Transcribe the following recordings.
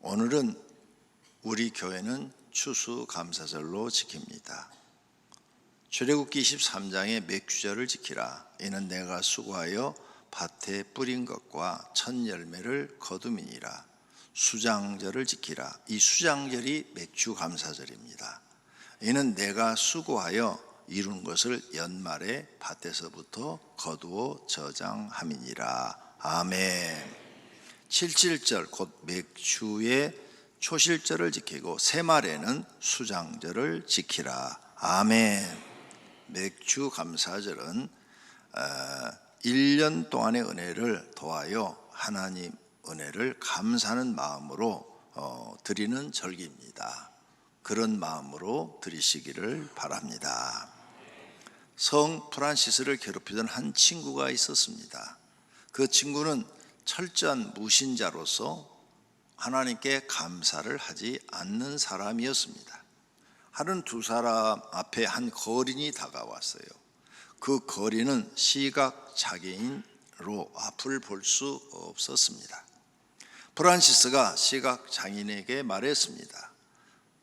오늘은 우리 교회는 추수감사절로 지킵니다. 출애굽기 23장의 맥주절을 지키라. 이는 내가 수고하여 밭에 뿌린 것과 첫 열매를 거둠이니라. 수장절을 지키라. 이 수장절이 맥주감사절입니다. 이는 내가 수고하여 이룬 것을 연말에 밭에서부터 거두어 저장함이니라. 아멘. 칠칠절 곧 맥주의 초실절을 지키고 새말에는 수장절을 지키라. 아멘. 맥주 감사절은 1년 동안의 은혜를 더하여 하나님 은혜를 감사하는 마음으로 드리는 절기입니다. 그런 마음으로 드리시기를 바랍니다. 성 프란시스를 괴롭히던 한 친구가 있었습니다. 그 친구는 철저한 무신자로서 하나님께 감사를 하지 않는 사람이었습니다. 하루는 두 사람 앞에 한 거린이 다가왔어요. 그 거린은 시각장애인으로 앞을 볼 수 없었습니다. 프란시스가 시각장애인에게 말했습니다.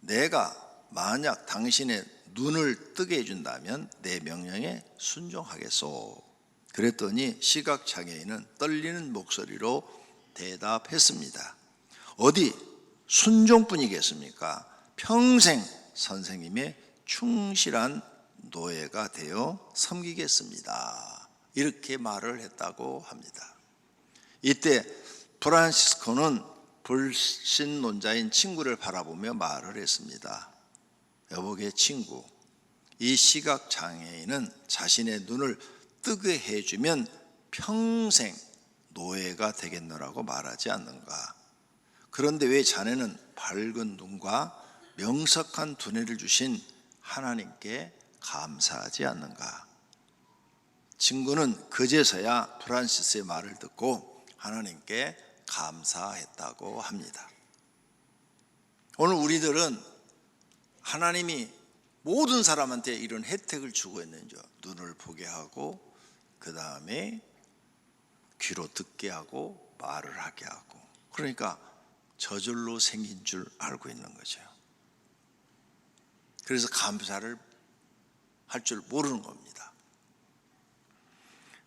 내가 만약 당신의 눈을 뜨게 해준다면 내 명령에 순종하겠소. 그랬더니 시각장애인은 떨리는 목소리로 대답했습니다. 어디 순종뿐이겠습니까? 평생 선생님의 충실한 노예가 되어 섬기겠습니다. 이렇게 말을 했다고 합니다. 이때 프란시스코는 불신론자인 친구를 바라보며 말을 했습니다. 여보게 친구, 이 시각장애인은 자신의 눈을 뜨게 해주면 평생 노예가 되겠노라고 말하지 않는가? 그런데 왜 자네는 밝은 눈과 명석한 두뇌를 주신 하나님께 감사하지 않는가? 친구는 그제서야 프란시스의 말을 듣고 하나님께 감사했다고 합니다. 오늘 우리들은 하나님이 모든 사람한테 이런 혜택을 주고 있는지 눈을 보게 하고 그 다음에 귀로 듣게 하고 말을 하게 하고, 그러니까 저절로 생긴 줄 알고 있는 거죠. 그래서 감사를 할 줄 모르는 겁니다.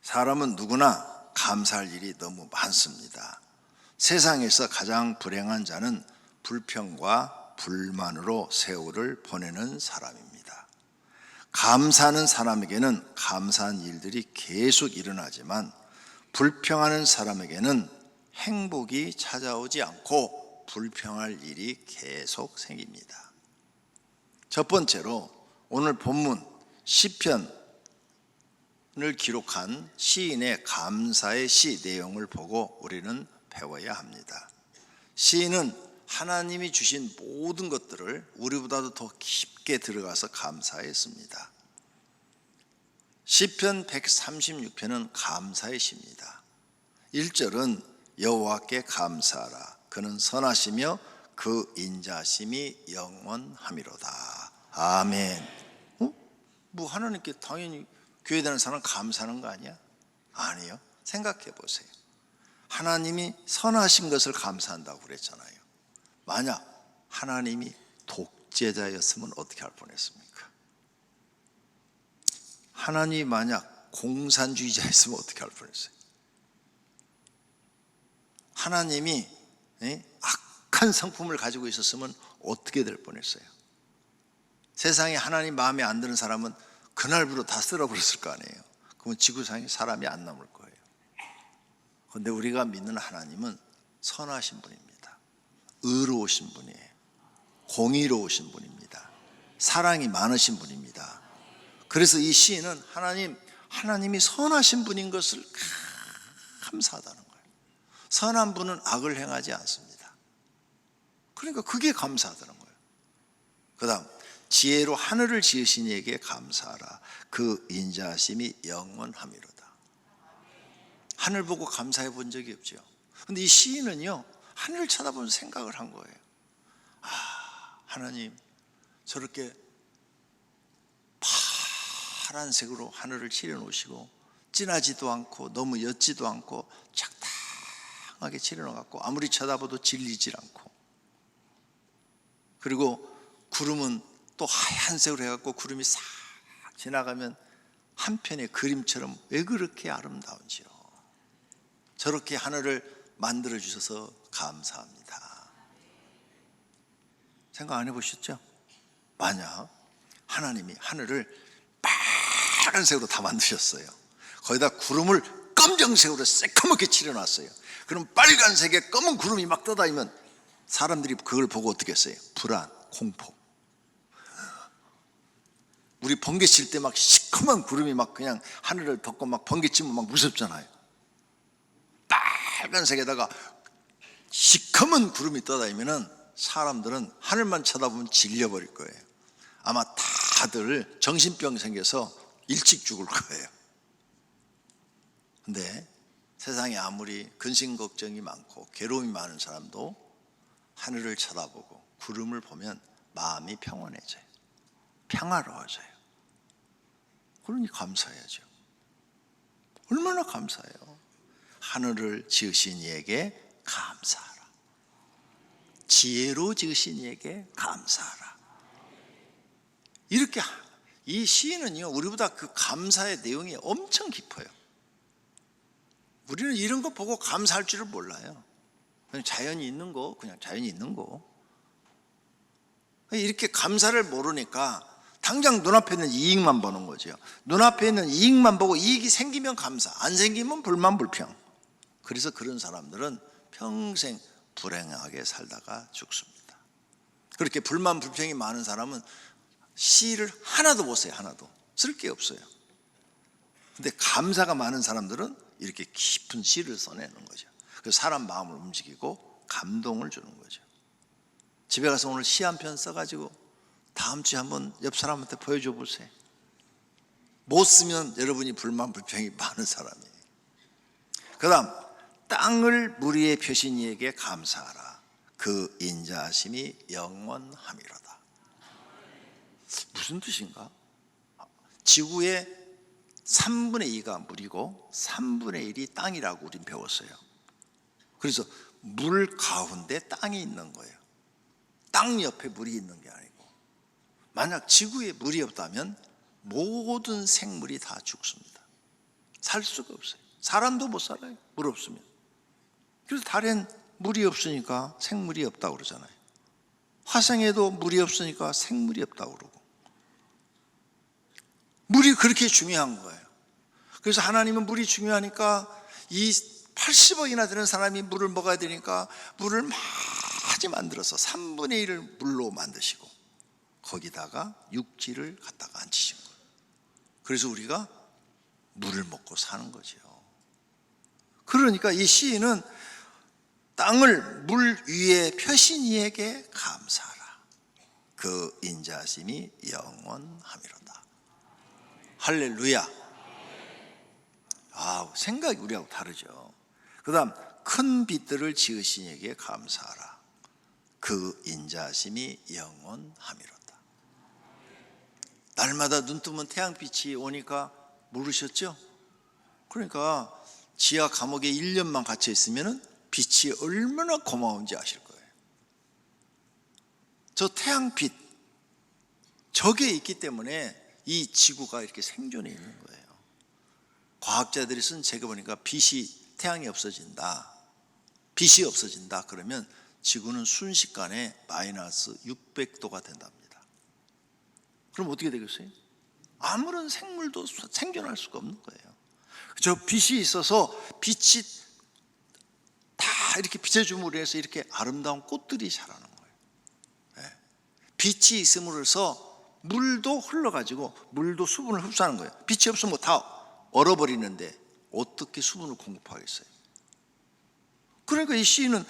사람은 누구나 감사할 일이 너무 많습니다. 세상에서 가장 불행한 자는 불평과 불만으로 세월을 보내는 사람입니다. 감사하는 사람에게는 감사한 일들이 계속 일어나지만 불평하는 사람에게는 행복이 찾아오지 않고 불평할 일이 계속 생깁니다. 첫 번째로 오늘 본문 시편을 기록한 시인의 감사의 시 내용을 보고 우리는 배워야 합니다. 시인은 하나님이 주신 모든 것들을 우리보다도 더 깊게 들어가서 감사했습니다. 시편 136편은 감사의 시입니다. 1절은 여호와께 감사하라. 그는 선하시며 그 인자심이 영원하미로다. 아멘. 뭐 하나님께 당연히 교회 다니는 사람 감사하는 거 아니야? 아니요. 생각해 보세요. 하나님이 선하신 것을 감사한다고 그랬잖아요. 만약 하나님이 독재자였으면 어떻게 할 뻔했습니까? 하나님이 만약 공산주의자였으면 어떻게 할 뻔했어요? 하나님이 악한 성품을 가지고 있었으면 어떻게 될 뻔했어요? 세상에 하나님 마음에 안 드는 사람은 그날부터 다 쓸어버렸을 거 아니에요. 그러면 지구상에 사람이 안 남을 거예요. 그런데 우리가 믿는 하나님은 선하신 분입니다. 의로우신 분이에요. 공의로우신 분입니다. 사랑이 많으신 분입니다. 그래서 이 시인은 하나님이 선하신 분인 것을 감사하다는 거예요. 선한 분은 악을 행하지 않습니다. 그러니까 그게 감사하다는 거예요. 그 다음 지혜로 하늘을 지으신 이에게 감사하라. 그 인자하심이 영원하미로다. 하늘 보고 감사해 본 적이 없죠. 그런데 이 시인은요, 하늘을 쳐다보면서 생각을 한 거예요. 하나님 저렇게 파란색으로 하늘을 칠해놓으시고 진하지도 않고 너무 옅지도 않고 적당하게 칠해놓고 아무리 쳐다봐도 질리질 않고 그리고 구름은 또 하얀색으로 해갖고 구름이 싹 지나가면 한편의 그림처럼 왜 그렇게 아름다운지요. 저렇게 하늘을 만들어 주셔서 감사합니다. 생각 안 해보셨죠? 만약 하나님이 하늘을 빨간색으로 다 만드셨어요. 거기다 구름을 검정색으로 새까맣게 칠해놨어요. 그럼 빨간색에 검은 구름이 막 떠다니면 사람들이 그걸 보고 어떻게 했어요? 불안, 공포. 우리 번개 칠 때 막 시커먼 구름이 막 그냥 하늘을 덮고 막 번개 치면 막 무섭잖아요. 빨간색에다가 시커먼 구름이 떠다니면은 사람들은 하늘만 쳐다보면 질려버릴 거예요. 아마 다들 정신병 생겨서 일찍 죽을 거예요. 근데 세상에 아무리 근심 걱정이 많고 괴로움이 많은 사람도 하늘을 쳐다보고 구름을 보면 마음이 평온해져요. 평화로워져요. 그러니 감사해야죠. 얼마나 감사해요. 하늘을 지으신 이에게 감사하라. 지혜로 지으신 이에게 감사하라. 이렇게 이 시인은요, 우리보다 그 감사의 내용이 엄청 깊어요. 우리는 이런 거 보고 감사할 줄을 몰라요. 그냥 자연이 있는 거, 그냥 자연이 있는 거. 이렇게 감사를 모르니까 당장 눈앞에 있는 이익만 보는 거죠. 눈앞에 있는 이익만 보고 이익이 생기면 감사, 안 생기면 불만 불평. 그래서 그런 사람들은 평생 불행하게 살다가 죽습니다. 그렇게 불만 불평이 많은 사람은 시를 하나도 못 써요. 하나도 쓸 게 없어요. 근데 감사가 많은 사람들은 이렇게 깊은 시를 써내는 거죠. 그래서 사람 마음을 움직이고 감동을 주는 거죠. 집에 가서 오늘 시 한 편 써가지고 다음 주에 한번 옆 사람한테 보여줘 보세요. 못 쓰면 여러분이 불만 불평이 많은 사람이에요. 그 다음, 땅을 물 위에 펴신 이에게 감사하라. 그 인자하심이 영원함이로다. 무슨 뜻인가? 지구의 3분의 2가 물이고 3분의 1이 땅이라고 우린 배웠어요. 그래서 물 가운데 땅이 있는 거예요. 땅 옆에 물이 있는 게 아니고, 만약 지구에 물이 없다면 모든 생물이 다 죽습니다. 살 수가 없어요. 사람도 못 살아요, 물 없으면. 그래서 달엔 물이 없으니까 생물이 없다고 그러잖아요. 화성에도 물이 없으니까 생물이 없다고 그러고. 물이 그렇게 중요한 거예요. 그래서 하나님은 물이 중요하니까 이 80억이나 되는 사람이 물을 먹어야 되니까 물을 많이 만들어서 3분의 1을 물로 만드시고 거기다가 육지를 갖다가 앉히신 거예요. 그래서 우리가 물을 먹고 사는 거죠. 그러니까 이 시인은 땅을 물 위에 펴신 이에게 감사하라. 그 인자하심이 영원함이로다. 할렐루야. 생각이 우리하고 다르죠. 그 다음, 큰 빛들을 지으신 이에게 감사하라. 그 인자하심이 영원함이로다. 날마다 눈 뜨면 태양빛이 오니까 모르셨죠? 그러니까 지하 감옥에 1년만 갇혀 있으면 빛이 얼마나 고마운지 아실 거예요. 저 태양빛, 저게 있기 때문에 이 지구가 이렇게 생존해 있는 거예요. 과학자들이 쓴 책에 보니까 태양이 없어진다, 빛이 없어진다 그러면 지구는 순식간에 마이너스 600도가 된답니다. 그럼 어떻게 되겠어요? 아무런 생물도 생존할 수가 없는 거예요. 저 빛이 있어서 빛이 다 이렇게 비춰줌으로 해서 이렇게 아름다운 꽃들이 자라는 거예요. 네. 빛이 있음으로써 물도 흘러가지고 물도 수분을 흡수하는 거예요. 빛이 없으면 다 얼어버리는데 어떻게 수분을 공급하겠어요? 그러니까 이 시인은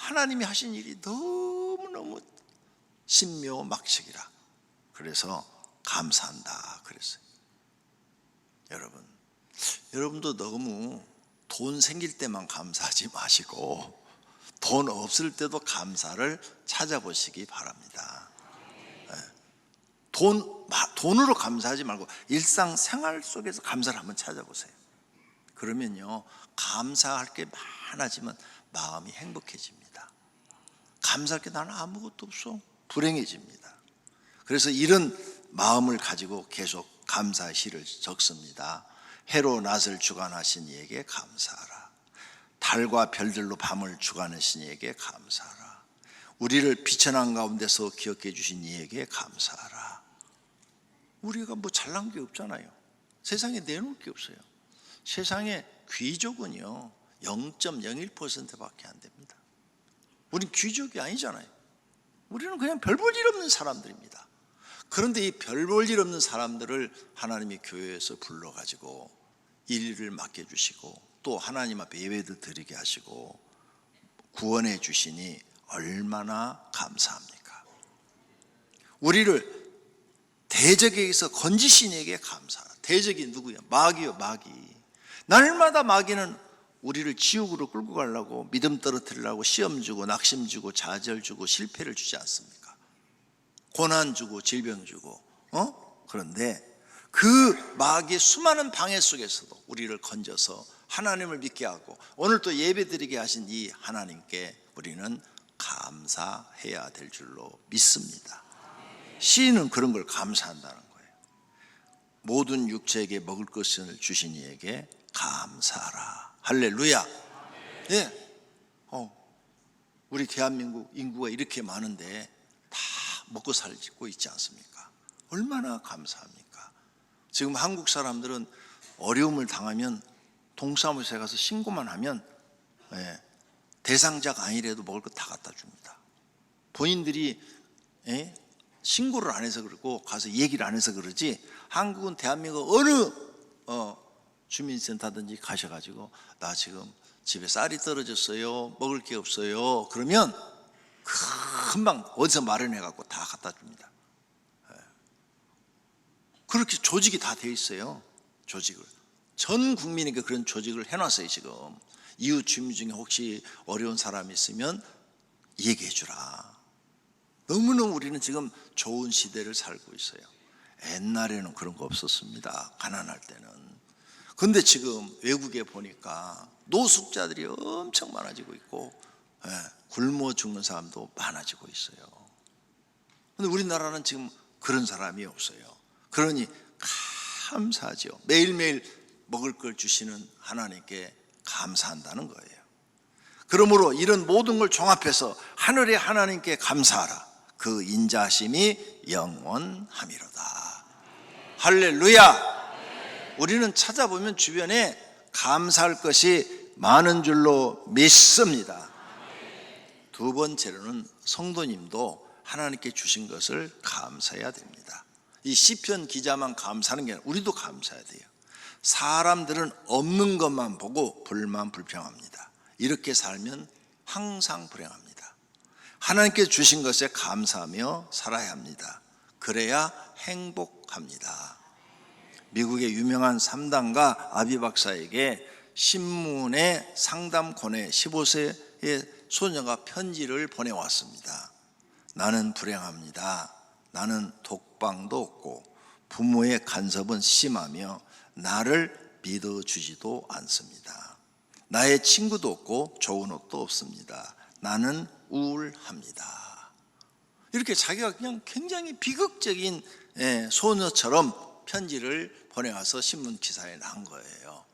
하나님이 하신 일이 너무너무 신묘막측이라 그래서 감사한다 그랬어요. 여러분도 너무 돈 생길 때만 감사하지 마시고 돈 없을 때도 감사를 찾아보시기 바랍니다. 돈으로 감사하지 말고 일상생활 속에서 감사를 한번 찾아보세요. 그러면요, 감사할 게 많아지면 마음이 행복해집니다. 감사할 게 나는 아무것도 없어, 불행해집니다. 그래서 이런 마음을 가지고 계속 감사의 시를 적습니다. 해로 낮을 주관하신 이에게 감사하라. 달과 별들로 밤을 주관하신 이에게 감사하라. 우리를 비천한 가운데서 기억해 주신 이에게 감사하라. 우리가 뭐 잘난 게 없잖아요. 세상에 내놓을 게 없어요. 세상에 귀족은요 0.01%밖에 안 됩니다. 우린 귀족이 아니잖아요. 우리는 그냥 별 볼 일 없는 사람들입니다. 그런데 이 별 볼 일 없는 사람들을 하나님이 교회에서 불러가지고 일을 맡겨주시고 또 하나님 앞에 예배도 드리게 하시고 구원해 주시니 얼마나 감사합니까? 우리를 대적에게서 건지신 이에게 감사하라. 대적이 누구야? 마귀요, 마귀. 날마다 마귀는 우리를 지옥으로 끌고 가려고 믿음 떨어뜨리려고 시험 주고 낙심 주고 좌절 주고 실패를 주지 않습니까? 고난 주고 질병 주고 그런데 그 마귀의 수많은 방해 속에서도 우리를 건져서 하나님을 믿게 하고 오늘 또 예배 드리게 하신 이 하나님께 우리는 감사해야 될 줄로 믿습니다. 시인은 그런 걸 감사한다는 거예요. 모든 육체에게 먹을 것을 주신 이에게 감사하라. 할렐루야. 예. 우리 대한민국 인구가 이렇게 많은데 다 먹고 살고 있지 않습니까? 얼마나 감사합니까? 지금 한국 사람들은 어려움을 당하면 동사무소에 가서 신고만 하면 대상자가 아니래도 먹을 거 다 갖다 줍니다. 본인들이 신고를 안 해서 그러고 가서 얘기를 안 해서 그러지 한국은 대한민국 어느 주민센터든지 가셔가지고 나 지금 집에 쌀이 떨어졌어요, 먹을 게 없어요 그러면 금방 어디서 마련해갖고 다 갖다 줍니다. 그렇게 조직이 다 돼 있어요. 조직을 전 국민에게 그런 조직을 해놨어요. 지금 이웃 주민 중에 혹시 어려운 사람이 있으면 얘기해 주라. 너무너무 우리는 지금 좋은 시대를 살고 있어요. 옛날에는 그런 거 없었습니다. 가난할 때는. 그런데 지금 외국에 보니까 노숙자들이 엄청 많아지고 있고 굶어 죽는 사람도 많아지고 있어요. 그런데 우리나라는 지금 그런 사람이 없어요. 그러니 감사하죠. 매일매일 먹을 걸 주시는 하나님께 감사한다는 거예요. 그러므로 이런 모든 걸 종합해서 하늘의 하나님께 감사하라. 그 인자하심이 영원함이로다. 할렐루야. 우리는 찾아보면 주변에 감사할 것이 많은 줄로 믿습니다. 두 번째로는 성도님도 하나님께 주신 것을 감사해야 됩니다. 이 시편 기자만 감사하는 게 아니라 우리도 감사해야 돼요. 사람들은 없는 것만 보고 불만불평합니다. 이렇게 살면 항상 불행합니다. 하나님께 주신 것에 감사하며 살아야 합니다. 그래야 행복합니다. 미국의 유명한 상담가 아비 박사에게 신문의 상담권에 15세의 소녀가 편지를 보내왔습니다. 나는 불행합니다. 나는 독방도 없고 부모의 간섭은 심하며 나를 믿어주지도 않습니다. 나의 친구도 없고 좋은 옷도 없습니다. 나는 우울합니다. 이렇게 자기가 그냥 굉장히 비극적인 소녀처럼 편지를 보내와서 신문 기사에 난 거예요.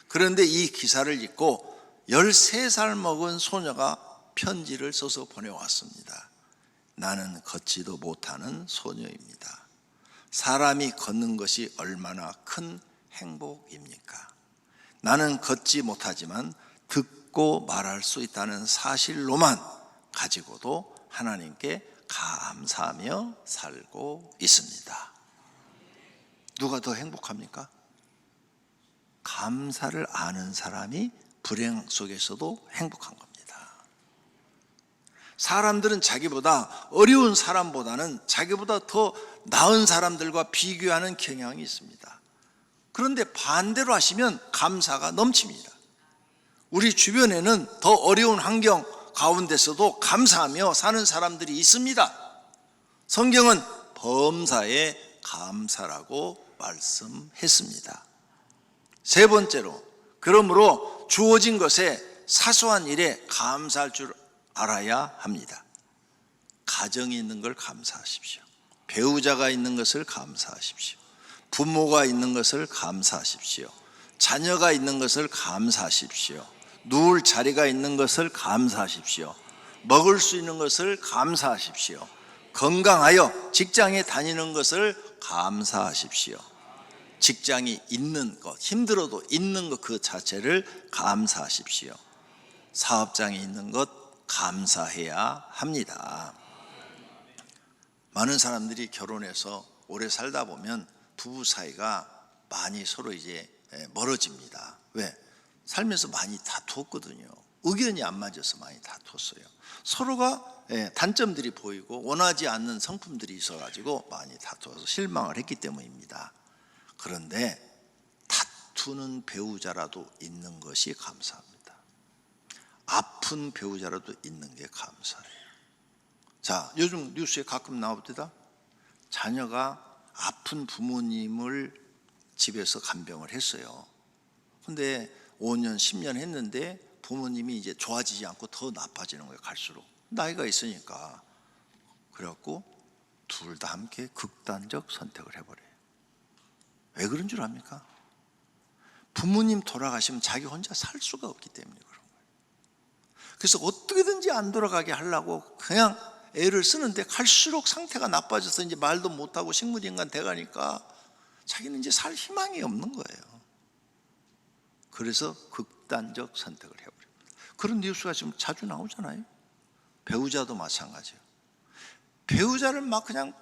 그런데 이 기사를 읽고 13살 먹은 소녀가 편지를 써서 보내왔습니다. 나는 걷지도 못하는 소녀입니다. 사람이 걷는 것이 얼마나 큰 행복입니까? 나는 걷지 못하지만 듣고 말할 수 있다는 사실로만 가지고도 하나님께 감사하며 살고 있습니다. 누가 더 행복합니까? 감사를 아는 사람이 불행 속에서도 행복한 겁니다. 사람들은 자기보다 어려운 사람보다는 자기보다 더 나은 사람들과 비교하는 경향이 있습니다. 그런데 반대로 하시면 감사가 넘칩니다. 우리 주변에는 더 어려운 환경 가운데서도 감사하며 사는 사람들이 있습니다. 성경은 범사에 감사라고 말씀했습니다. 세 번째로, 그러므로 주어진 것에 사소한 일에 감사할 줄 알아야 합니다. 가정이 있는 걸 감사하십시오. 배우자가 있는 것을 감사하십시오. 부모가 있는 것을 감사하십시오. 자녀가 있는 것을 감사하십시오. 누울 자리가 있는 것을 감사하십시오. 먹을 수 있는 것을 감사하십시오. 건강하여 직장에 다니는 것을 감사하십시오. 직장이 있는 것, 힘들어도 있는 것 그 자체를 감사하십시오. 사업장이 있는 것 감사해야 합니다. 많은 사람들이 결혼해서 오래 살다 보면 부부 사이가 많이 서로 이제 멀어집니다. 왜? 살면서 많이 다투었거든요. 의견이 안 맞아서 많이 다투었어요. 서로가 단점들이 보이고 원하지 않는 성품들이 있어가지고 많이 다투어서 실망을 했기 때문입니다. 그런데 다투는 배우자라도 있는 것이 감사합니다. 아픈 배우자라도 있는 게 감사해요. 자, 요즘 뉴스에 가끔 나옵니다. 자녀가 아픈 부모님을 집에서 간병을 했어요. 근데 5년, 10년 했는데 부모님이 이제 좋아지지 않고 더 나빠지는 거예요, 갈수록. 나이가 있으니까. 그래갖고 둘 다 함께 극단적 선택을 해버려요. 왜 그런 줄 압니까? 부모님 돌아가시면 자기 혼자 살 수가 없기 때문에 그런 거예요. 그래서 어떻게든지 안 돌아가게 하려고 그냥 애를 쓰는데 갈수록 상태가 나빠져서 이제 말도 못하고 식물인간 돼가니까 자기는 이제 살 희망이 없는 거예요. 그래서 극단적 선택을 해버립니다. 그런 뉴스가 지금 자주 나오잖아요. 배우자도 마찬가지예요. 배우자를 막 그냥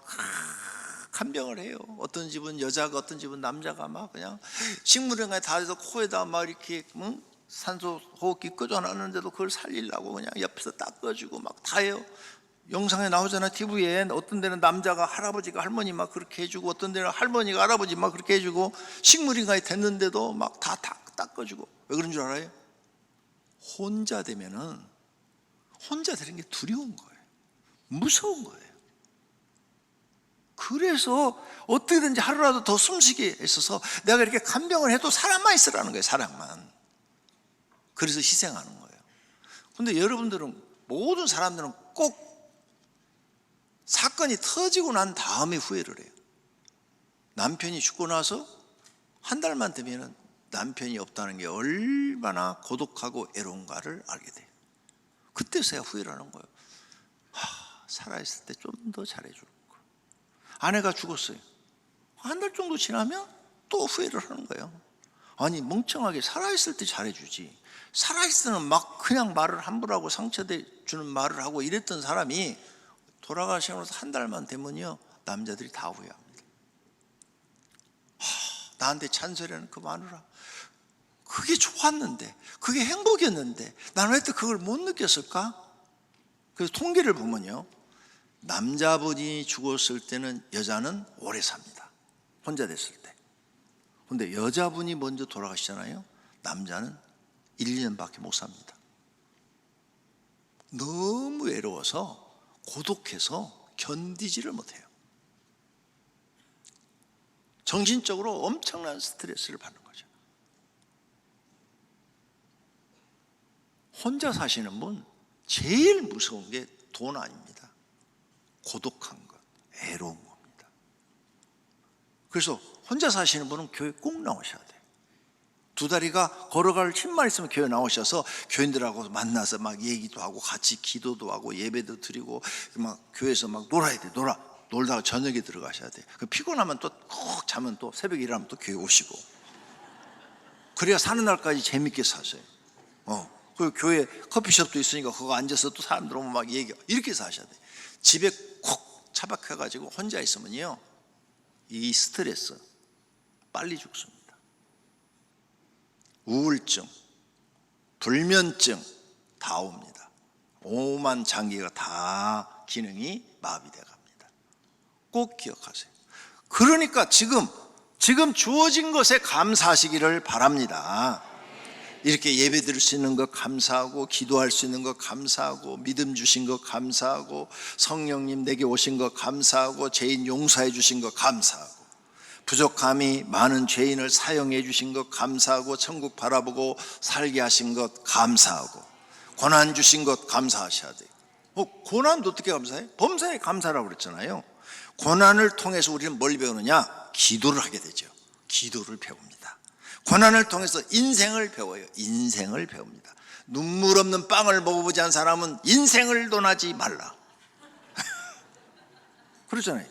간병을 해요. 어떤 집은 여자가, 어떤 집은 남자가 막 그냥 식물인간에 다 해서 코에다 막 이렇게 산소 호흡기 끄져놨는데도 그걸 살리려고 그냥 옆에서 닦아주고 막 다 해요. 영상에 나오잖아, TV에. 어떤 데는 남자가 할아버지가 할머니 막 그렇게 해주고, 어떤 데는 할머니가 할아버지 막 그렇게 해주고, 식물인간이 됐는데도 막 다 닦아주고. 왜 그런 줄 알아요? 혼자 되면은 혼자 되는 게 두려운 거예요. 무서운 거예요. 그래서 어떻게든지 하루라도 더 숨쉬게 있어서 내가 이렇게 간병을 해도 사람만 있으라는 거예요. 사람만. 그래서 희생하는 거예요. 근데 여러분들은, 모든 사람들은 꼭 사건이 터지고 난 다음에 후회를 해요. 남편이 죽고 나서 한 달만 되면 남편이 없다는 게 얼마나 고독하고 애로운가를 알게 돼요. 그때서야 후회를 하는 거예요. 살아있을 때 좀 더 잘해줄 걸. 아내가 죽었어요. 한 달 정도 지나면 또 후회를 하는 거예요. 아니, 멍청하게 살아있을 때 잘해주지, 살아있을 때는 막 그냥 말을 함부로 하고 상처주는 말을 하고 이랬던 사람이 돌아가시고 나서 한 달만 되면요, 남자들이 다 후회합니다. 나한테 잔소리하는 그 마누라, 그게 좋았는데, 그게 행복이었는데 나는 왜 또 그걸 못 느꼈을까? 그래서 통계를 보면요, 남자분이 죽었을 때는 여자는 오래 삽니다. 혼자 됐을 때. 근데 여자분이 먼저 돌아가시잖아요. 남자는 1, 2년밖에 못 삽니다. 너무 외로워서, 고독해서 견디지를 못해요. 정신적으로 엄청난 스트레스를 받는 거죠. 혼자 사시는 분 제일 무서운 게 돈 아닙니다. 고독한 것, 애로운 겁니다. 그래서 혼자 사시는 분은 교회 꼭 나오셔야 돼요. 두 다리가 걸어갈 힘만 있으면 교회 나오셔서 교인들하고 만나서 막 얘기도 하고 같이 기도도 하고 예배도 드리고 막 교회에서 막 놀아야 돼. 놀다가 저녁에 들어가셔야 돼. 피곤하면 또 꼭 자면 또 새벽에 일어나면 또 교회 오시고. 그래야 사는 날까지 재밌게 사세요. 그리고 교회 커피숍도 있으니까 그거 앉아서 또 사람들 오면 막 얘기, 이렇게 해서 하셔야 돼. 집에 콕 처박혀가지고 혼자 있으면요, 이 스트레스 빨리 죽습니다. 우울증, 불면증 다 옵니다. 오만 장기가 다 기능이 마비돼 갑니다. 꼭 기억하세요. 그러니까 지금 주어진 것에 감사하시기를 바랍니다. 이렇게 예배 드릴 수 있는 것 감사하고, 기도할 수 있는 것 감사하고, 믿음 주신 것 감사하고, 성령님 내게 오신 것 감사하고, 죄인 용서해 주신 것 감사하고, 부족함이 많은 죄인을 사용해 주신 것 감사하고, 천국 바라보고 살게 하신 것 감사하고, 고난 주신 것 감사하셔야 돼요. 고난도 어떻게 감사해? 범사에 감사라고 그랬잖아요. 고난을 통해서 우리는 뭘 배우느냐? 기도를 하게 되죠. 기도를 배웁니다. 고난을 통해서 인생을 배워요. 인생을 배웁니다. 눈물 없는 빵을 먹어보지 않은 사람은 인생을 논하지 말라. 그렇잖아요.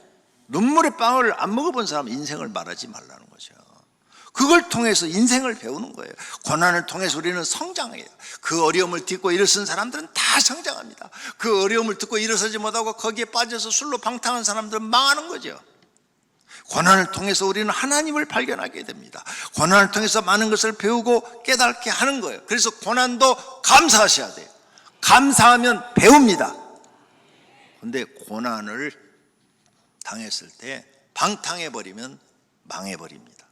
눈물의 빵을 안 먹어본 사람은 인생을 말하지 말라는 거죠. 그걸 통해서 인생을 배우는 거예요. 고난을 통해서 우리는 성장해요. 그 어려움을 딛고 일어선 사람들은 다 성장합니다. 그 어려움을 딛고 일어서지 못하고 거기에 빠져서 술로 방탕한 사람들은 망하는 거죠. 고난을 통해서 우리는 하나님을 발견하게 됩니다. 고난을 통해서 많은 것을 배우고 깨닫게 하는 거예요. 그래서 고난도 감사하셔야 돼요. 감사하면 배웁니다. 그런데 고난을 당했을 때 방탕해버리면 망해버립니다.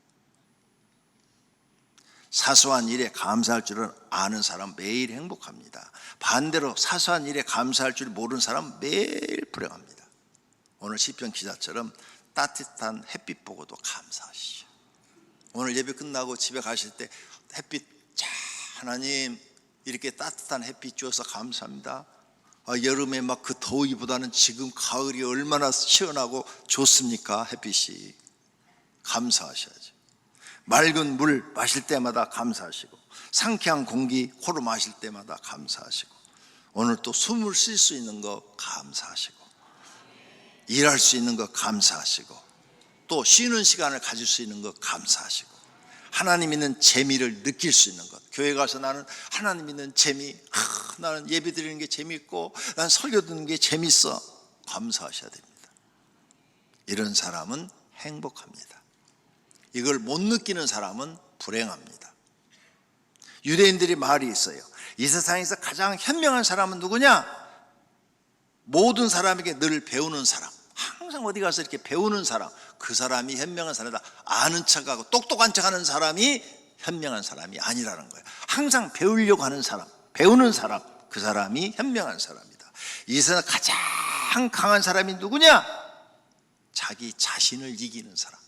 사소한 일에 감사할 줄을 아는 사람 매일 행복합니다. 반대로 사소한 일에 감사할 줄 모르는 사람 매일 불행합니다. 오늘 시편 기자처럼 따뜻한 햇빛 보고도 감사하시죠. 오늘 예배 끝나고 집에 가실 때 햇빛, 자, 하나님 이렇게 따뜻한 햇빛 주어서 감사합니다. 여름에 막 그 더위보다는 지금 가을이 얼마나 시원하고 좋습니까? 햇빛이. 감사하셔야죠. 맑은 물 마실 때마다 감사하시고, 상쾌한 공기 코로 마실 때마다 감사하시고, 오늘 또 숨을 쉴 수 있는 거 감사하시고, 일할 수 있는 거 감사하시고, 또 쉬는 시간을 가질 수 있는 거 감사하시고, 하나님 있는 재미를 느낄 수 있는 것. 교회 가서 나는 하나님 있는 재미, 나는 예배 드리는 게 재미있고 나는 설교 듣는 게 재미있어. 감사하셔야 됩니다. 이런 사람은 행복합니다. 이걸 못 느끼는 사람은 불행합니다. 유대인들이 말이 있어요. 이 세상에서 가장 현명한 사람은 누구냐? 모든 사람에게 늘 배우는 사람, 항상 어디 가서 이렇게 배우는 사람, 그 사람이 현명한 사람이다. 아는 척하고 똑똑한 척하는 사람이 현명한 사람이 아니라는 거예요. 항상 배우려고 하는 사람, 배우는 사람, 그 사람이 현명한 사람이다. 이 세상 가장 강한 사람이 누구냐? 자기 자신을 이기는 사람,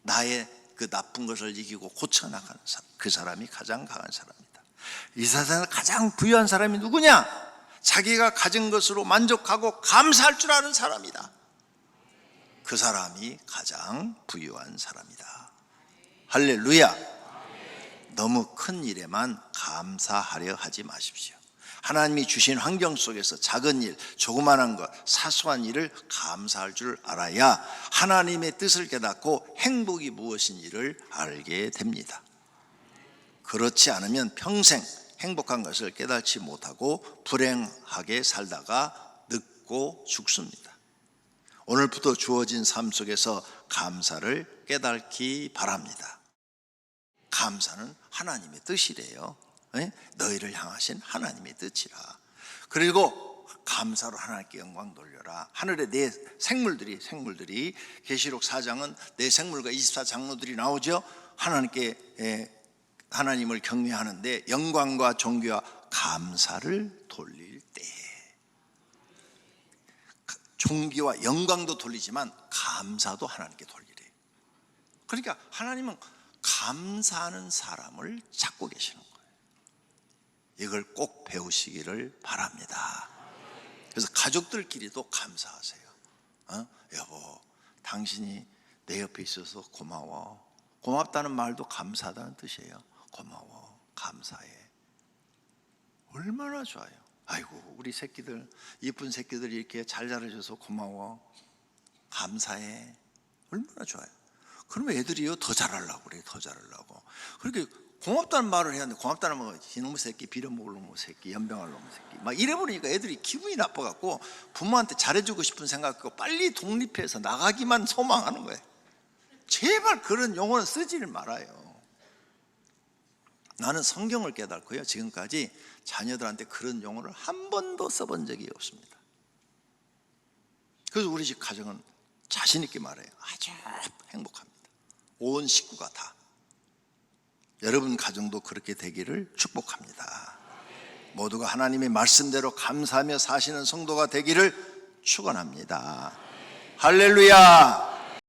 나의 그 나쁜 것을 이기고 고쳐나가는 사람, 그 사람이 가장 강한 사람이다. 이 세상에서 가장 부유한 사람이 누구냐? 자기가 가진 것으로 만족하고 감사할 줄 아는 사람이다. 그 사람이 가장 부유한 사람이다. 할렐루야. 너무 큰 일에만 감사하려 하지 마십시오. 하나님이 주신 환경 속에서 작은 일, 조그마한 것, 사소한 일을 감사할 줄 알아야 하나님의 뜻을 깨닫고 행복이 무엇인지를 알게 됩니다. 그렇지 않으면 평생 행복한 것을 깨닫지 못하고 불행하게 살다가 늙고 죽습니다. 오늘부터 주어진 삶 속에서 감사를 깨닫기 바랍니다. 감사는 하나님의 뜻이래요. 너희를 향하신 하나님의 뜻이라. 그리고 감사로 하나님께 영광 돌려라. 하늘의 네 생물들이 계시록 4장은 네 생물과 24장로들이 나오죠. 하나님을 경외하는데 영광과 존귀와 감사를 돌릴 때, 존귀와 영광도 돌리지만 감사도 하나님께 돌리래요. 그러니까 하나님은 감사하는 사람을 찾고 계시는 거예요. 이걸 꼭 배우시기를 바랍니다. 그래서 가족들끼리도 감사하세요. 여보, 당신이 내 옆에 있어서 고마워. 고맙다는 말도 감사하다는 뜻이에요. 고마워, 감사해. 얼마나 좋아요. 아이고, 우리 새끼들, 이쁜 새끼들이 이렇게 잘 자라줘서 고마워, 감사해. 얼마나 좋아요. 그러면 애들이요 더 잘하려고 그래요. 더 잘하려고. 그렇게 고맙다는 말을 해야 하는데, 고맙다는 말은 이놈의 새끼, 빌어먹을 놈의 새끼, 연병할 놈의 새끼 막 이래버리니까 애들이 기분이 나빠갖고 부모한테 잘해주고 싶은 생각하고 빨리 독립해서 나가기만 소망하는 거예요. 제발 그런 용어는 쓰지를 말아요. 나는 성경을 깨닫고요, 지금까지 자녀들한테 그런 용어를 한 번도 써본 적이 없습니다. 그래서 우리 집 가정은 자신 있게 말해요. 아주 행복합니다. 온 식구가 다. 여러분 가정도 그렇게 되기를 축복합니다. 모두가 하나님의 말씀대로 감사하며 사시는 성도가 되기를 축원합니다. 할렐루야.